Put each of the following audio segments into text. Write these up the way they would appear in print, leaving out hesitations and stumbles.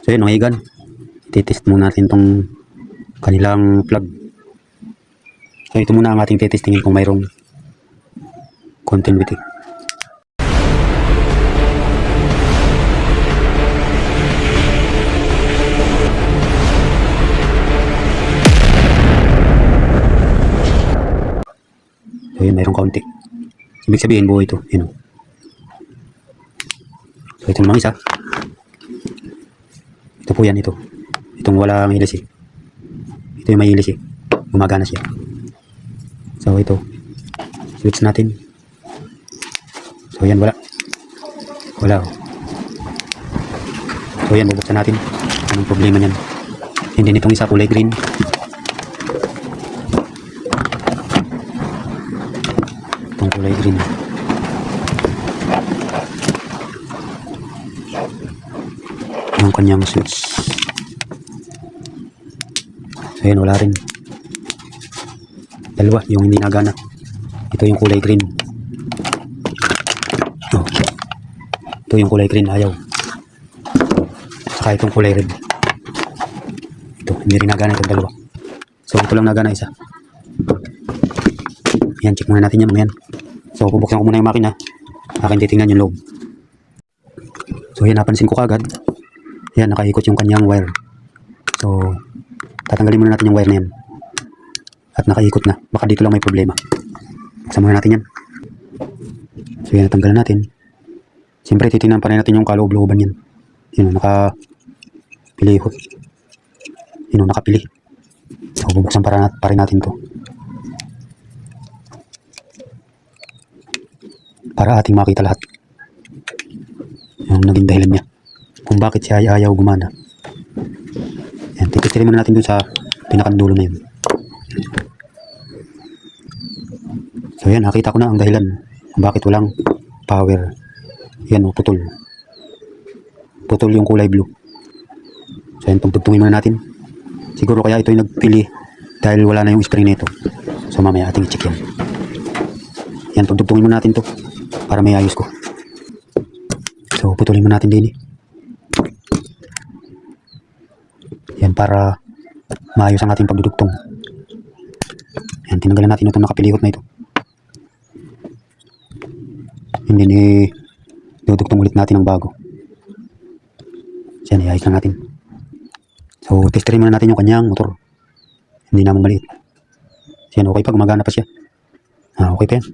So yun mga igan, titest muna natin tong kanilang plug. So ito muna ang ating titestingin kung mayroong continuity. So yun, mayroong kaunti. Ibig sabihin buo ito. Yun. So ito naman isa. Ito po yan, ito. Itong walang ilis eh. Ito yung may ilis eh. Gumagana siya. So ito. Switch natin. So yan, wala. Wala. So yan, bubuksan natin. Anong problema niyan? Hindi nitong isa kulay green. Itong kulay green. Yung kanyang switch. So yan, wala rin. Dalawa, yung hindi nagana. Ito yung kulay green. Oh. Ito yung kulay green, ayaw. Saka itong kulay red. Ito, hindi rin nagana itong dalawa. So ito lang nagana isa. Yan, check muna natin yan mga yan. So bubuksan ko muna yung makina. Akin titingnan yung loob. So yan, napansin ko kagad. Yan, nakaikot yung kanyang wire. So tatanggalin muna natin yung wire na yan. At nakaikot na. Baka dito lang may problema. Buksan muna natin yan. So yan, natanggalan natin. Siyempre titingnan pa rin natin yung kaloob-looban yan. Yun, nakapilihot. Yun, nakapili. So bubuksan pa rin natin to. Para ating makita lahat. Yung naging dahilan niya. Kung bakit siya ay ayaw gumana. Yan, tititirin muna natin dun sa pinakandulo na yun. So yan, nakita ko na ang dahilan kung bakit walang power. Yan o, putol. Putol yung kulay blue. So yan, pagtugtungin muna natin. Siguro kaya ito yung nagpili dahil wala na yung spring nito. So mamaya ating i-check yan. Yan, pagtugtungin muna natin to para may ayos ko. So putulin muna natin din eh. Yan, para maayos ang ating pagdudugtong. Yan, tinanggalan natin itong nakapilihot na ito. Hindi ni dudugtong ulit natin ang bago. Yan, iayos lang natin. So testerin muna natin yung kanyang motor. Hindi naman maliit. Yan, okay pa, gumagana pa siya. Okay pa yan.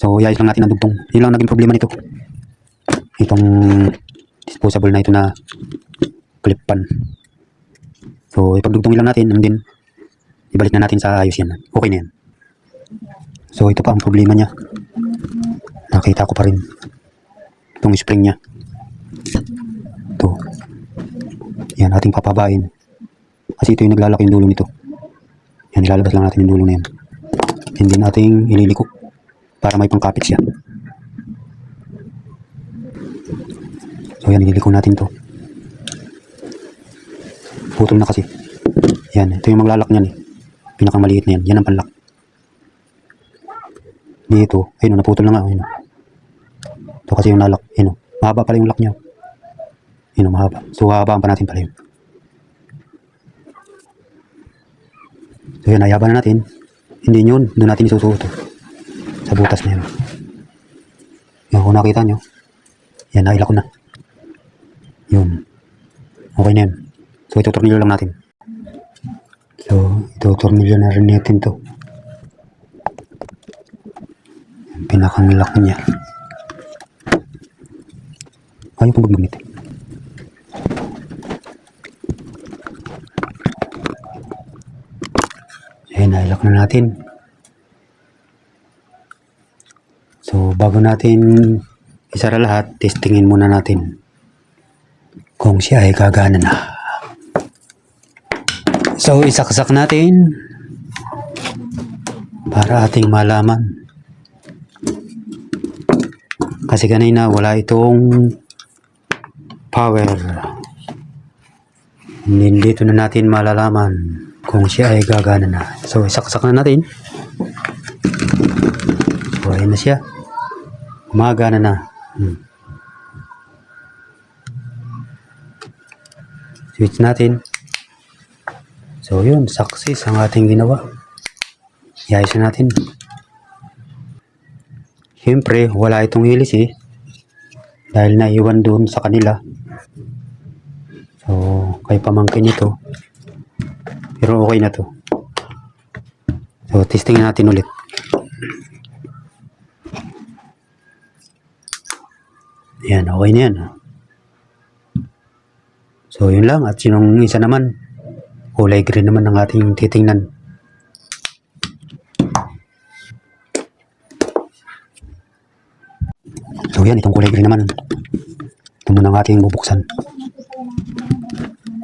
So iayos lang natin ang dugtong. Yun lang naging problema nito. Itong disposable na ito na clip pan. So ipagdugtongin lang natin and then ibalik na natin sa ayos yan. Okay na yan. So ito pa ang problema niya. Nakita ko pa rin itong spring niya. Ito. Yan, ating papabain. Kasi ito yung naglalaki yung dulo nito. Yan, ilalabas lang natin yung dulo na yan. Hindi nating ililiko para may pangkapit siya. So yan, ililiko natin to. Putol na kasi. Yan, ito yung maglalak niyan eh. Pinakamaliit na yan. Yan ang panlak. Dito, ayun, naputol na nga. Ayun. Ito kasi yung nalak. Ayun, mahaba pala yung lock niya. Ayun, mahaba. So hahabaan pa natin pala yun. So yan, hayaba na natin. Hindi yun, doon natin isusuot. Sa butas na yun. Yan, kung nakita nyo. Yan, naila ko na. Yun. Okay na yun. So ito, tornilyo lang natin. So ito, tornilyo na rin natin to. Yung pinakang lock niya. Ayaw pong magmamit. Ayan, nailak na natin. So bago natin isara lahat, testingin muna natin kung siya ay gagana na. So isaksak natin para ating malaman. Kasi kanina wala itong power. Hindi dito na natin malalaman kung siya ay gagana na. So isaksak na natin. So ayan na siya. Gumagana na. Switch natin. So yun, success ang ating ginawa. Iayos na natin. Siyempre, wala itong hélice dahil naiwan doon sa kanila. So, kay pamangkin ito. Pero okay na to. So, testing natin ulit. Yan, okay na yan. So, yun lang. At yung isa naman, kulay green naman ang ating titingnan. So, yan. Itong kulay green naman. Ito muna ang ating bubuksan.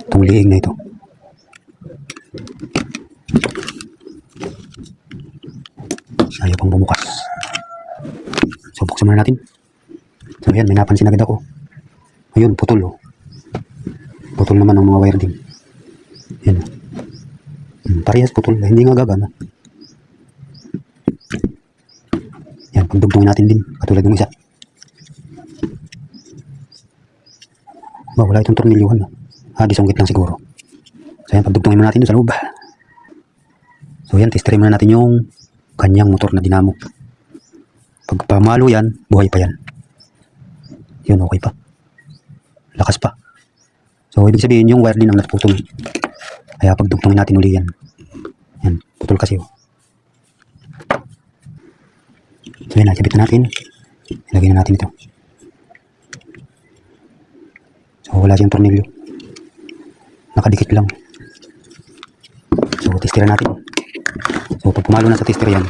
Itong liig na ito. Ayaw pang bumukas. So, buksan muna natin. So, yan. May napansin agad ako. Ayun, putol. Oh. Putol naman ang mga wire din. Yan. Parehas putol. Hindi nga gagana. Yan. Pagdugtungin natin din. Katulad ng isa. Wala itong tornilyuhan. Disungkit lang siguro. So, yan. Pagdugtungin muna natin doon sa loob. So, yan. Testerin muna natin yung kanyang motor na dinamo. Pag pamalo yan, buhay pa yan. Yun, okay pa. Lakas pa. So, ibig sabihin yung wire din ang naputol. Kaya pagdugtungin natin uli yan. Yan, putol kasi. Oh. So, yan, nakikabit na natin. Ilagay na natin ito. So, wala siyang tornilyo. Nakadikit lang. So, testera natin. So, pag pumalo na sa tester yan,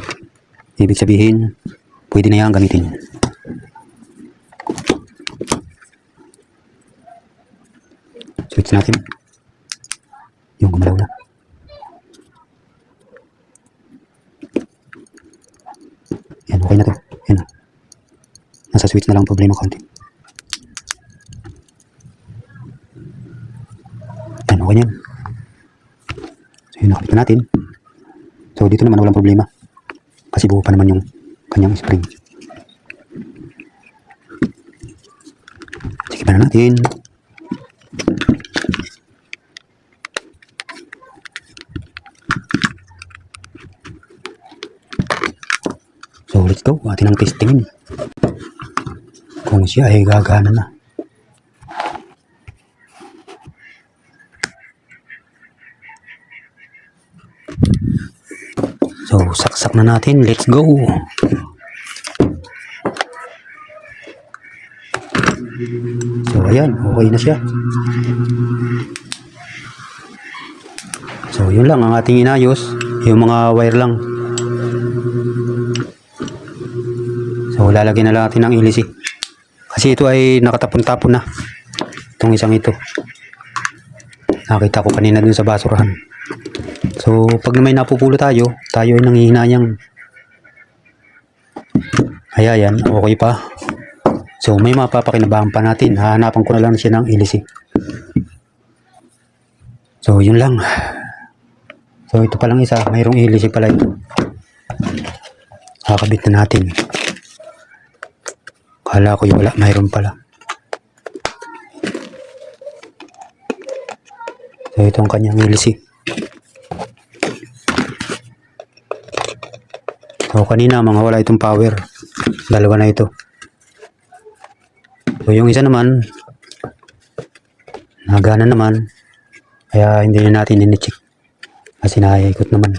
ibig sabihin, pwede na yan gamitin. Switch natin. Yung gumalaw na. Yan, okay na to. Yan. Nasa switch na lang problema konti. Yan, okay na yan. So, yun, nakapit na natin. So, dito naman walang problema. Kasi buo pa naman yung kanyang spring. Sige pa na natin. So, let's go. Atin ang testingin. Kung siya ay gagana na. So, saksak na natin. Let's go. So, ayan. Okay na siya. So, yun lang ang ating inayos. Yung mga wire lang. So, lalagyan na lang natin ng hélice. Kasi ito ay nakatapon-tapon na. Itong isang ito. Nakita ko kanina dun sa basurahan. So, pag may napupulo tayo ay nanghihinayang. Kaya yan, okay pa. So, may mapapakinabangan pa natin. Hahanapan ko na lang siya ng hélice. So, yun lang. So, ito palang isa. Mayroong hélice pala ito. Kakabit na natin. Kala ko yung wala. Mayroon pala. So, ito ang kanyang hélice. So, kanina mga wala itong power. Dalawa na ito. So, yung isa naman, nagana naman. Kaya hindi na natin ini-check. Kasi naiikot naman.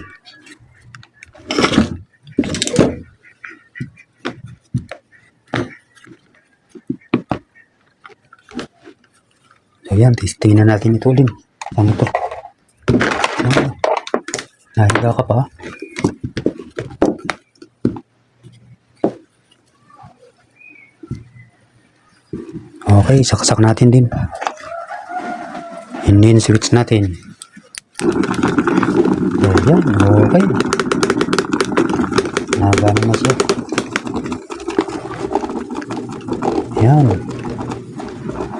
So, yan. Testing na natin ito ulit. Saan ito? Nahiga ka pa. Okay, saksak natin din. And then switch natin. So, yan. Okay. Nagana na siya. Yan.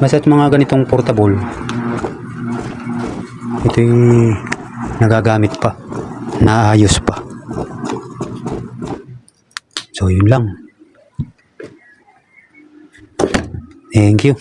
Basta mga ganitong portable, ito'y nagagamit pa. Naayos pa. So, yun lang. Thank you.